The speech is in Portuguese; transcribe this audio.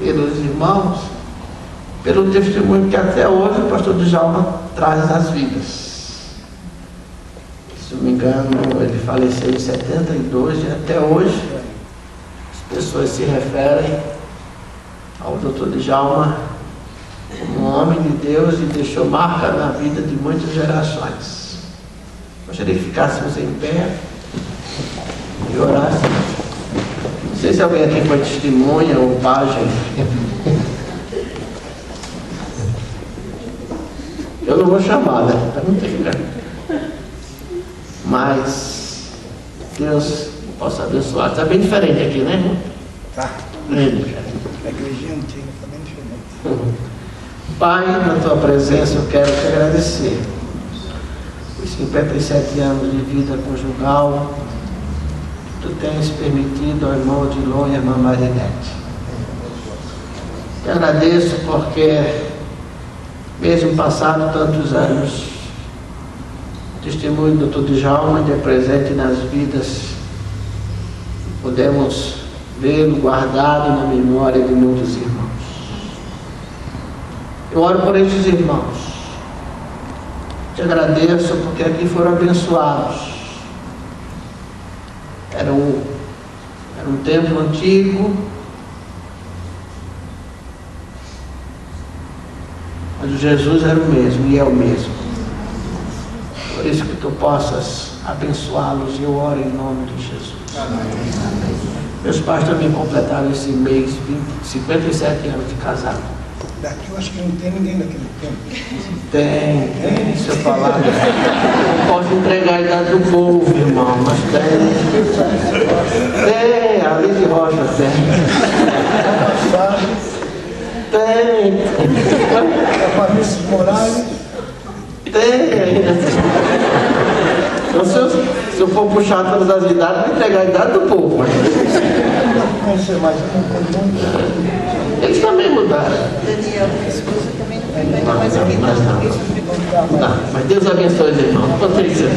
pelos irmãos, pelo testemunho que até hoje o pastor Djalma traz nas vidas. Se não me engano, ele faleceu em 72 e até hoje as pessoas se referem ao Dr. Djalma como um homem de Deus e deixou marca na vida de muitas gerações. Gostaria que ficássemos em pé e orássemos. Não sei se alguém aqui foi testemunha ou pajem. Eu não vou chamar, né? Não tem. Mas Deus possa abençoar. Está bem diferente aqui, né, irmão? Tá. Bem diferente. A igrejinha antiga está bem diferente. Pai, na tua presença eu quero te agradecer os 57 anos de vida conjugal que tu tens permitido ao irmão Odilon e à irmã Marinete. Te agradeço porque, mesmo passado tantos anos, o testemunho do Dr. Djalma ainda é presente nas vidas. Podemos vê-lo guardado na memória de muitos irmãos. Eu oro por estes irmãos. Te agradeço porque aqui foram abençoados. Era um templo antigo, mas Jesus era o mesmo e é o mesmo. Por isso que tu possas abençoá-los e eu oro em nome de Jesus. Amém. Meus pais também completaram esse mês 57 anos de casado. Daqui eu acho que não tem ninguém daquele tempo. Tem, se eu falar. Não posso entregar a idade do povo, irmão, mas tem. Tem, a Liz Rocha tem. A Fabrício Moraes. Tem ainda. Então, se eu for puxar todas as idades, vou entregar a idade do povo. Não sei mais, não tem muito. Eles também mudaram. Daniel, minha esposa, também não tem mais aqui, não. Mas Deus abençoe os irmãos. Quanto é que você